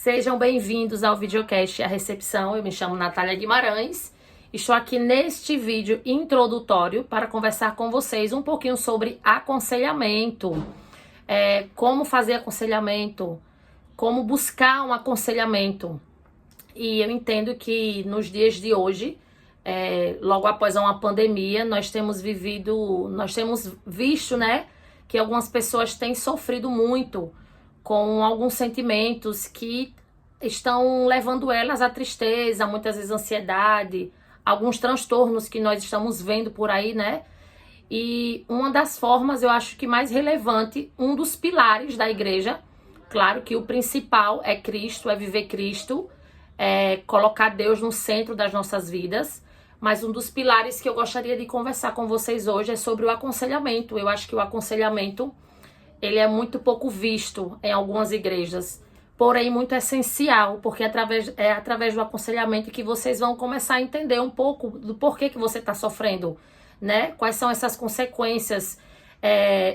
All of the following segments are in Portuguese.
Sejam bem-vindos ao videocast A Recepção. Eu me chamo Natália Guimarães. Estou aqui neste vídeo introdutório para conversar com vocês um pouquinho sobre aconselhamento. Como fazer aconselhamento, como buscar um aconselhamento. E eu entendo que nos dias de hoje, logo após uma pandemia, nós temos visto, que algumas pessoas têm sofrido muito com alguns sentimentos que estão levando elas à tristeza, muitas vezes ansiedade, alguns transtornos que nós estamos vendo por aí, E uma das formas, eu acho que mais relevante, um dos pilares da igreja, claro que o principal é Cristo, é viver Cristo, é colocar Deus no centro das nossas vidas, mas um dos pilares que eu gostaria de conversar com vocês hoje é sobre o aconselhamento. Eu acho que o aconselhamento, ele é muito pouco visto em algumas igrejas, porém muito essencial, porque é através do aconselhamento que vocês vão começar a entender um pouco do porquê que você está sofrendo, Quais são essas consequências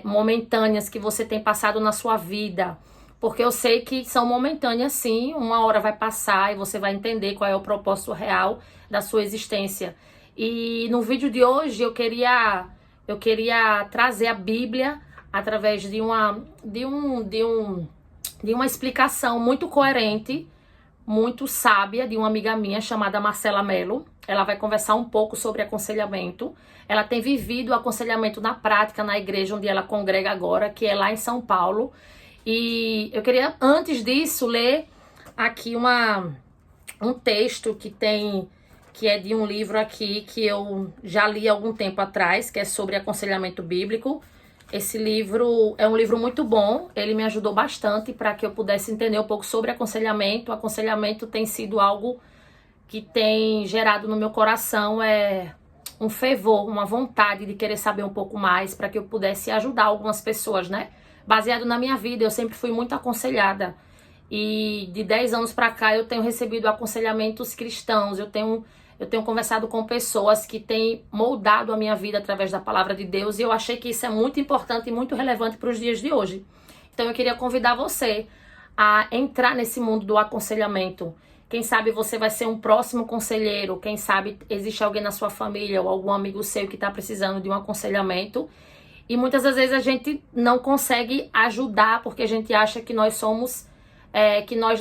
momentâneas que você tem passado na sua vida, porque eu sei que são momentâneas sim, uma hora vai passar e você vai entender qual é o propósito real da sua existência. E no vídeo de hoje eu queria trazer a Bíblia através de uma explicação muito coerente, muito sábia, de uma amiga minha chamada Marcela Mello. Ela vai conversar um pouco sobre aconselhamento. Ela tem vivido o aconselhamento na prática na igreja onde ela congrega agora, que é lá em São Paulo. E eu queria, antes disso, ler aqui um texto que é de um livro aqui que eu já li há algum tempo atrás, que é sobre aconselhamento bíblico. Esse livro é um livro muito bom, ele me ajudou bastante para que eu pudesse entender um pouco sobre aconselhamento. O aconselhamento tem sido algo que tem gerado no meu coração um fervor, uma vontade de querer saber um pouco mais para que eu pudesse ajudar algumas pessoas, Baseado na minha vida, eu sempre fui muito aconselhada. E de 10 anos para cá eu tenho recebido aconselhamentos cristãos, eu tenho conversado com pessoas que têm moldado a minha vida através da palavra de Deus, e eu achei que isso é muito importante e muito relevante para os dias de hoje. Então eu queria convidar você a entrar nesse mundo do aconselhamento. Quem sabe você vai ser um próximo conselheiro, quem sabe existe alguém na sua família ou algum amigo seu que está precisando de um aconselhamento. E muitas das vezes a gente não consegue ajudar porque a gente acha que nós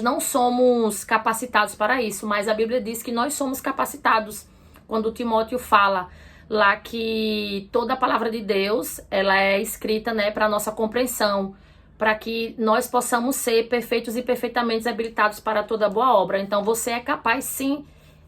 não somos capacitados para isso, mas a Bíblia diz que nós somos capacitados. Quando Timóteo fala lá que toda a palavra de Deus, ela é escrita, para nossa compreensão, para que nós possamos ser perfeitos e perfeitamente habilitados para toda boa obra. Então você é capaz sim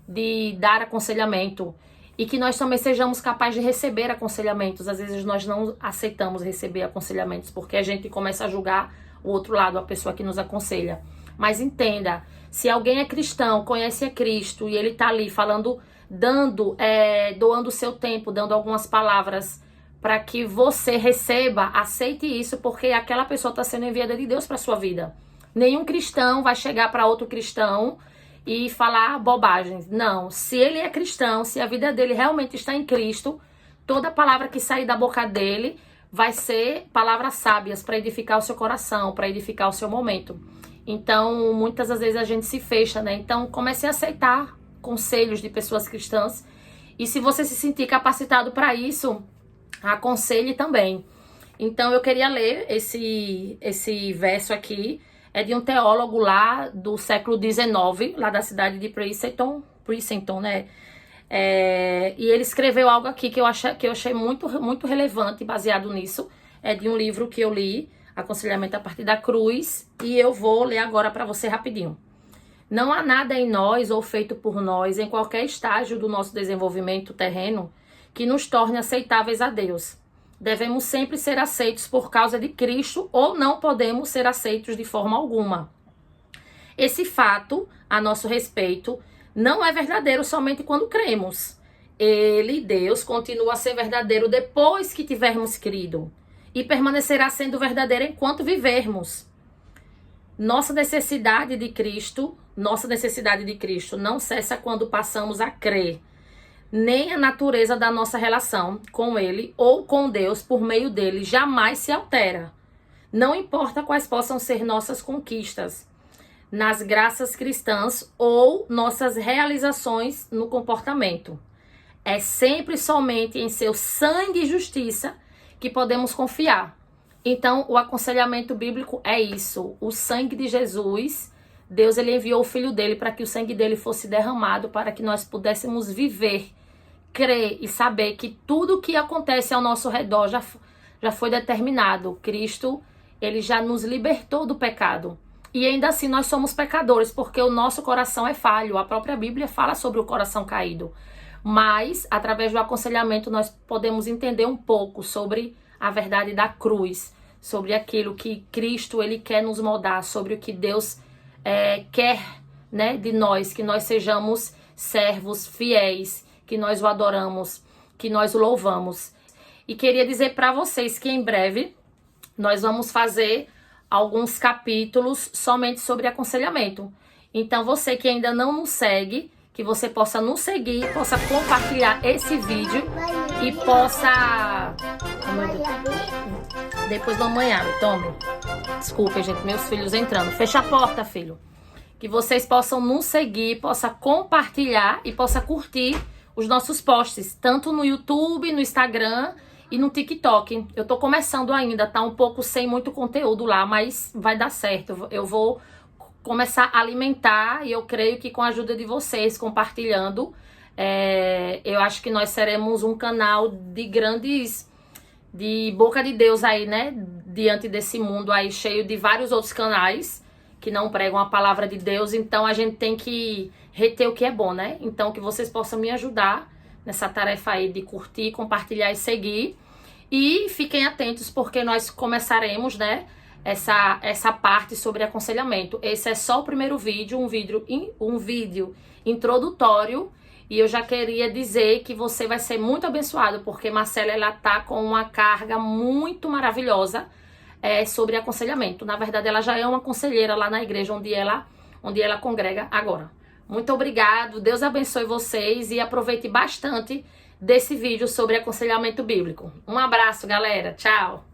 de dar aconselhamento e que nós também sejamos capazes de receber aconselhamentos. Às vezes nós não aceitamos receber aconselhamentos porque a gente começa a julgar o outro lado, a pessoa que nos aconselha. Mas entenda, se alguém é cristão, conhece a Cristo e ele tá ali falando, doando o seu tempo, dando algumas palavras para que você receba, aceite isso, porque aquela pessoa está sendo enviada de Deus para sua vida. Nenhum cristão vai chegar para outro cristão e falar bobagens. Não, se ele é cristão, se a vida dele realmente está em Cristo, toda palavra que sair da boca dele vai ser palavras sábias para edificar o seu coração, para edificar o seu momento. Então, muitas das vezes a gente se fecha, Então, comece a aceitar conselhos de pessoas cristãs. E se você se sentir capacitado para isso, aconselhe também. Então, eu queria ler esse verso aqui. É de um teólogo lá do século XIX, lá da cidade de Princeton, e ele escreveu algo aqui que eu achei muito, muito relevante, baseado nisso. É de um livro que eu li, Aconselhamento a partir da Cruz, e eu vou ler agora para você rapidinho. Não há nada em nós ou feito por nós, em qualquer estágio do nosso desenvolvimento terreno, que nos torne aceitáveis a Deus. Devemos sempre ser aceitos por causa de Cristo ou não podemos ser aceitos de forma alguma. Esse fato, a nosso respeito, não é verdadeiro somente quando cremos. Ele, Deus, continua a ser verdadeiro depois que tivermos crido e permanecerá sendo verdadeiro enquanto vivermos. Nossa necessidade de Cristo não cessa quando passamos a crer. Nem a natureza da nossa relação com Ele ou com Deus por meio dele jamais se altera. Não importa quais possam ser nossas conquistas. nas graças cristãs ou nossas realizações no comportamento. É sempre somente em seu sangue e justiça que podemos confiar. Então, o aconselhamento bíblico é isso. O sangue de Jesus, Deus ele enviou o Filho dele para que o sangue dele fosse derramado, para que nós pudéssemos viver, crer e saber que tudo que acontece ao nosso redor já foi determinado. Cristo, ele já nos libertou do pecado. E ainda assim nós somos pecadores, porque o nosso coração é falho. A própria Bíblia fala sobre o coração caído. Mas, através do aconselhamento, nós podemos entender um pouco sobre a verdade da cruz, sobre aquilo que Cristo ele quer nos moldar, sobre o que Deus quer, né, de nós, que nós sejamos servos fiéis, que nós o adoramos, que nós o louvamos. E queria dizer para vocês que em breve nós vamos fazer alguns capítulos somente sobre aconselhamento. Então você que ainda não nos segue, que você possa nos seguir, possa compartilhar esse vídeo e possa... Depois do amanhã, tome. Desculpa, gente, meus filhos entrando. Fecha a porta, filho. Que vocês possam nos seguir, possa compartilhar e possa curtir os nossos posts, tanto no YouTube, no Instagram e no TikTok. Eu tô começando ainda, tá um pouco sem muito conteúdo lá, mas vai dar certo. Eu vou começar a alimentar e eu creio que com a ajuda de vocês, compartilhando, eu acho que nós seremos um canal de boca de Deus aí, né? Diante desse mundo aí cheio de vários outros canais que não pregam a palavra de Deus. Então a gente tem que reter o que é bom, né? Então que vocês possam me ajudar nessa tarefa aí de curtir, compartilhar e seguir. E fiquem atentos porque nós começaremos, né? Essa parte sobre aconselhamento. Esse é só o primeiro vídeo, um vídeo introdutório. E eu já queria dizer que você vai ser muito abençoado, porque Marcela, ela tá com uma carga muito maravilhosa sobre aconselhamento. Na verdade, ela já é uma conselheira lá na igreja onde ela congrega agora. Muito obrigado, Deus abençoe vocês e aproveite bastante desse vídeo sobre aconselhamento bíblico. Um abraço, galera. Tchau.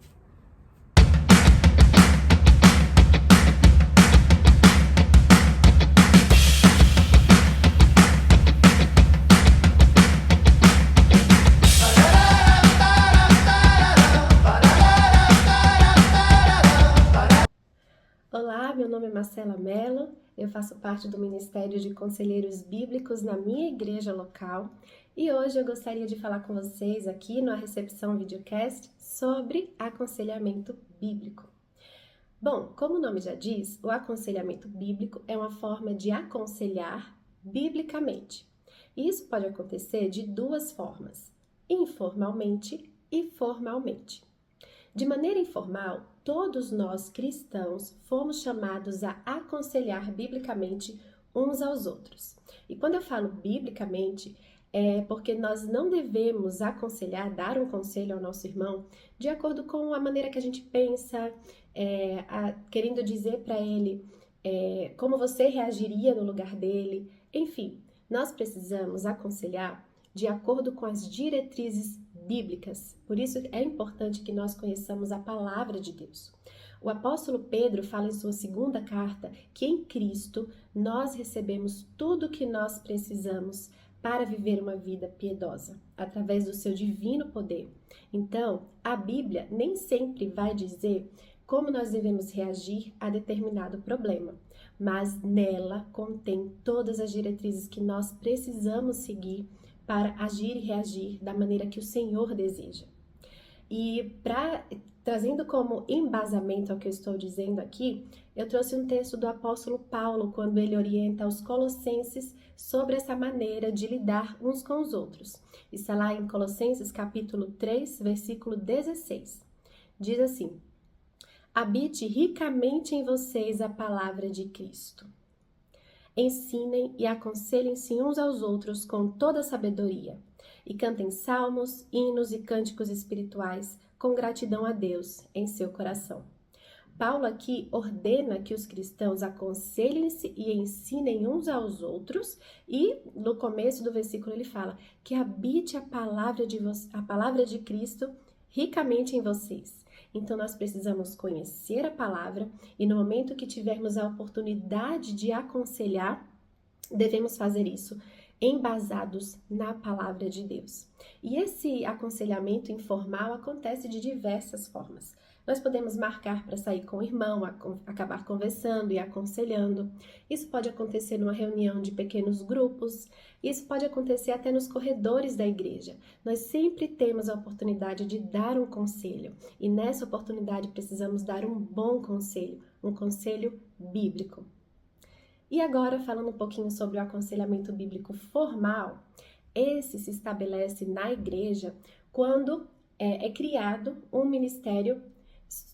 Olá, meu nome é Marcela Mello, eu faço parte do Ministério de Conselheiros Bíblicos na minha igreja local e hoje eu gostaria de falar com vocês aqui na Recepção Videocast sobre aconselhamento bíblico. Bom, como o nome já diz, o aconselhamento bíblico é uma forma de aconselhar biblicamente. Isso pode acontecer de duas formas, informalmente e formalmente. De maneira informal, todos nós cristãos fomos chamados a aconselhar biblicamente uns aos outros. E quando eu falo biblicamente, é porque nós não devemos aconselhar, dar um conselho ao nosso irmão de acordo com a maneira que a gente pensa, querendo dizer para ele como você reagiria no lugar dele. Enfim, nós precisamos aconselhar de acordo com as diretrizes bíblicas. Por isso é importante que nós conheçamos a palavra de Deus. O apóstolo Pedro fala em sua segunda carta que em Cristo nós recebemos tudo o que nós precisamos para viver uma vida piedosa, através do seu divino poder. Então, a Bíblia nem sempre vai dizer como nós devemos reagir a determinado problema, mas nela contém todas as diretrizes que nós precisamos seguir para agir e reagir da maneira que o Senhor deseja. E trazendo como embasamento ao que eu estou dizendo aqui, eu trouxe um texto do apóstolo Paulo, quando ele orienta os colossenses sobre essa maneira de lidar uns com os outros. Está lá em Colossenses capítulo 3, versículo 16. Diz assim: habite ricamente em vocês a palavra de Cristo. Ensinem e aconselhem-se uns aos outros com toda sabedoria, e cantem salmos, hinos e cânticos espirituais com gratidão a Deus em seu coração. Paulo aqui ordena que os cristãos aconselhem-se e ensinem uns aos outros, e no começo do versículo ele fala que habite a palavra de Cristo ricamente em vocês. Então nós precisamos conhecer a palavra e no momento que tivermos a oportunidade de aconselhar, devemos fazer isso embasados na palavra de Deus. E esse aconselhamento informal acontece de diversas formas. Nós podemos marcar para sair com o irmão, acabar conversando e aconselhando. Isso pode acontecer numa reunião de pequenos grupos. Isso pode acontecer até nos corredores da igreja. Nós sempre temos a oportunidade de dar um conselho. E nessa oportunidade precisamos dar um bom conselho, um conselho bíblico. E agora, falando um pouquinho sobre o aconselhamento bíblico formal, esse se estabelece na igreja quando é criado um ministério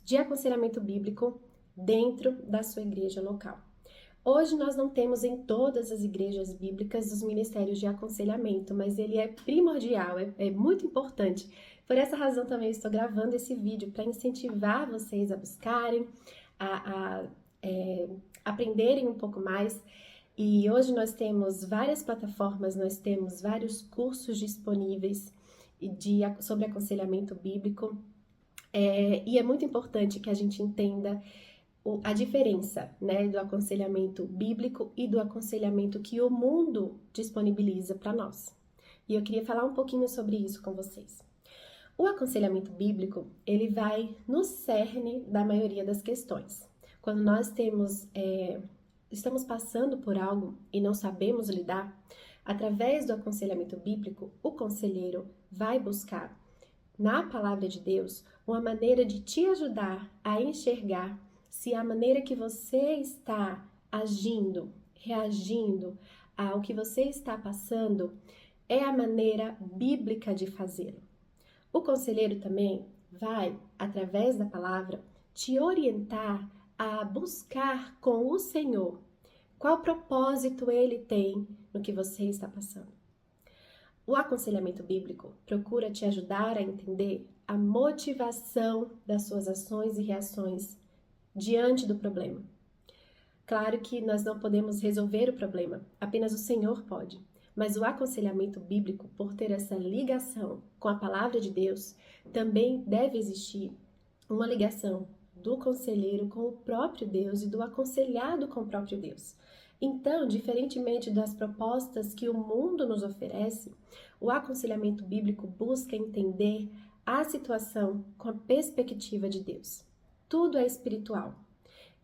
de aconselhamento bíblico dentro da sua igreja local. Hoje nós não temos em todas as igrejas bíblicas os ministérios de aconselhamento, mas ele é primordial, é muito importante. Por essa razão também estou gravando esse vídeo para incentivar vocês a buscarem, aprenderem um pouco mais. E hoje nós temos várias plataformas, nós temos vários cursos disponíveis sobre aconselhamento bíblico. E é muito importante que a gente entenda a diferença, né, do aconselhamento bíblico e do aconselhamento que o mundo disponibiliza para nós. E eu queria falar um pouquinho sobre isso com vocês. O aconselhamento bíblico, ele vai no cerne da maioria das questões. Quando nós estamos passando por algo e não sabemos lidar, através do aconselhamento bíblico, o conselheiro vai buscar na palavra de Deus uma maneira de te ajudar a enxergar se a maneira que você está agindo, reagindo ao que você está passando é a maneira bíblica de fazê-lo. O conselheiro também vai, através da palavra, te orientar a buscar com o Senhor qual propósito Ele tem no que você está passando. O aconselhamento bíblico procura te ajudar a entender a motivação das suas ações e reações diante do problema. Claro que nós não podemos resolver o problema, apenas o Senhor pode. Mas o aconselhamento bíblico, por ter essa ligação com a palavra de Deus, também deve existir uma ligação do conselheiro com o próprio Deus e do aconselhado com o próprio Deus. Então, diferentemente das propostas que o mundo nos oferece, o aconselhamento bíblico busca entender a situação com a perspectiva de Deus. Tudo é espiritual.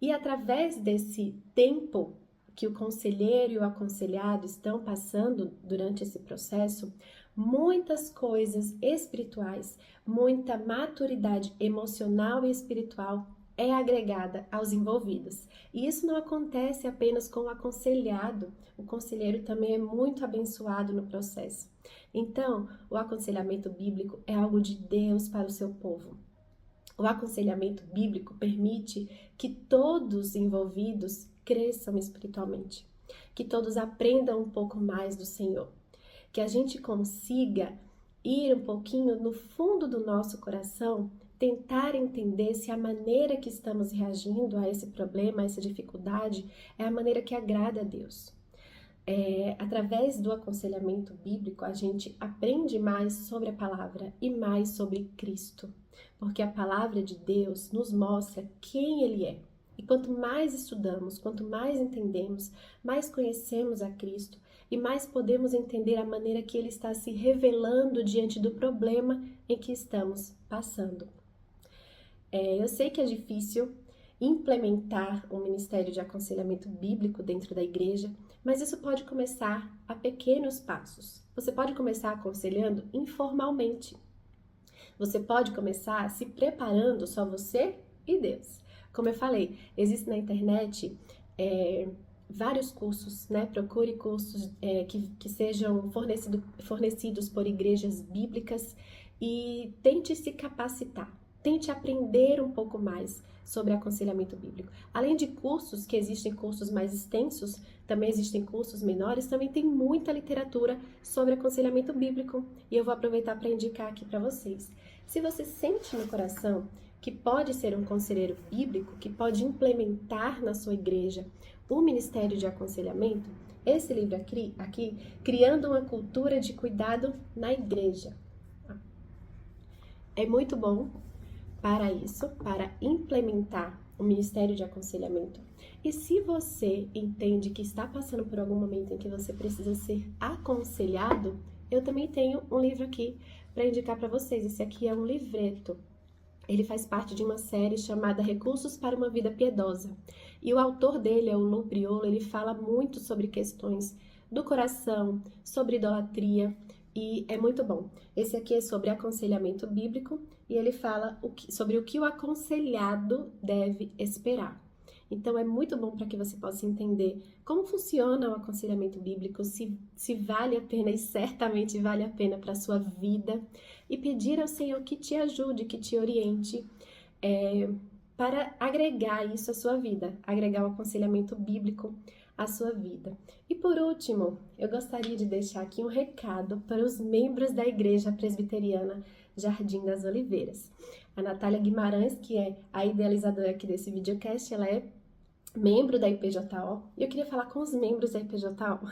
E através desse tempo que o conselheiro e o aconselhado estão passando durante esse processo, muitas coisas espirituais, muita maturidade emocional e espiritual é agregada aos envolvidos. E isso não acontece apenas com o aconselhado, o conselheiro também é muito abençoado no processo. Então, o aconselhamento bíblico é algo de Deus para o seu povo. O aconselhamento bíblico permite que todos os envolvidos cresçam espiritualmente, que todos aprendam um pouco mais do Senhor, que a gente consiga ir um pouquinho no fundo do nosso coração, tentar entender se a maneira que estamos reagindo a esse problema, a essa dificuldade, é a maneira que agrada a Deus. Através do aconselhamento bíblico, a gente aprende mais sobre a palavra e mais sobre Cristo, porque a palavra de Deus nos mostra quem Ele é. E quanto mais estudamos, quanto mais entendemos, mais conhecemos a Cristo e mais podemos entender a maneira que Ele está se revelando diante do problema em que estamos passando. Eu sei que é difícil implementar um ministério de aconselhamento bíblico dentro da igreja, mas isso pode começar a pequenos passos. Você pode começar aconselhando informalmente. Você pode começar se preparando só você e Deus. Como eu falei, existe na internet vários cursos, né? Procure cursos que sejam fornecidos por igrejas bíblicas e tente se capacitar. Tente aprender um pouco mais sobre aconselhamento bíblico. Além de cursos, que existem cursos mais extensos, também existem cursos menores, também tem muita literatura sobre aconselhamento bíblico. E eu vou aproveitar para indicar aqui para vocês. Se você sente no coração que pode ser um conselheiro bíblico, que pode implementar na sua igreja o ministério de aconselhamento, esse livro aqui, Criando uma Cultura de Cuidado na Igreja. É muito bom, para isso, para implementar o Ministério de Aconselhamento. E se você entende que está passando por algum momento em que você precisa ser aconselhado, eu também tenho um livro aqui para indicar para vocês. Esse aqui é um livreto. Ele faz parte de uma série chamada Recursos para uma Vida Piedosa. E o autor dele é o Lou Priolo. Ele fala muito sobre questões do coração, sobre idolatria, e é muito bom. Esse aqui é sobre aconselhamento bíblico e ele fala sobre o que o aconselhado deve esperar. Então é muito bom para que você possa entender como funciona o aconselhamento bíblico, se vale a pena, e certamente vale a pena para a sua vida, e pedir ao Senhor que te ajude, que te oriente para agregar isso à sua vida, agregar o aconselhamento bíblico à sua vida. E por último, eu gostaria de deixar aqui um recado para os membros da Igreja Presbiteriana Jardim das Oliveiras. A Natália Guimarães, que é a idealizadora aqui desse videocast, ela é membro da IPJO, e eu queria falar com os membros da IPJO.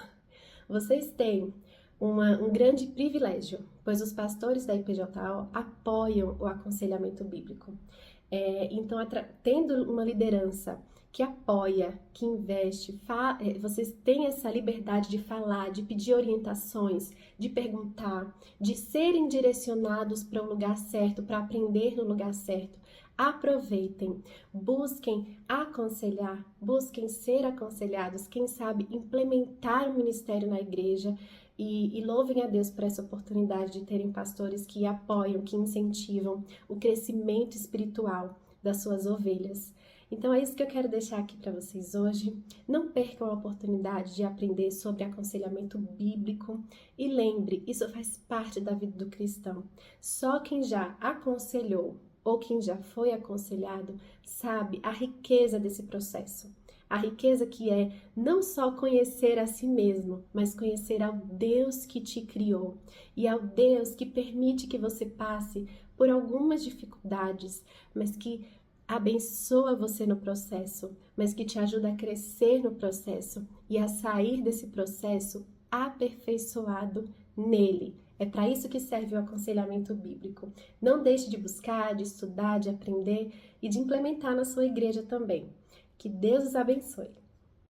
Vocês têm um grande privilégio, pois os pastores da IPJO apoiam o aconselhamento bíblico. Então, tendo uma liderança que apoia, que investe, vocês têm essa liberdade de falar, de pedir orientações, de perguntar, de serem direcionados para o lugar certo, para aprender no lugar certo. Aproveitem, busquem aconselhar, busquem ser aconselhados, quem sabe implementar o ministério na igreja, e louvem a Deus por essa oportunidade de terem pastores que apoiam, que incentivam o crescimento espiritual das suas ovelhas. Então é isso que eu quero deixar aqui para vocês hoje. Não percam a oportunidade de aprender sobre aconselhamento bíblico e lembre, isso faz parte da vida do cristão. Só quem já aconselhou ou quem já foi aconselhado sabe a riqueza desse processo. A riqueza que é não só conhecer a si mesmo, mas conhecer ao Deus que te criou e ao Deus que permite que você passe por algumas dificuldades, mas que abençoa você no processo, mas que te ajuda a crescer no processo e a sair desse processo aperfeiçoado nele. É para isso que serve o aconselhamento bíblico. Não deixe de buscar, de estudar, de aprender e de implementar na sua igreja também. Que Deus os abençoe.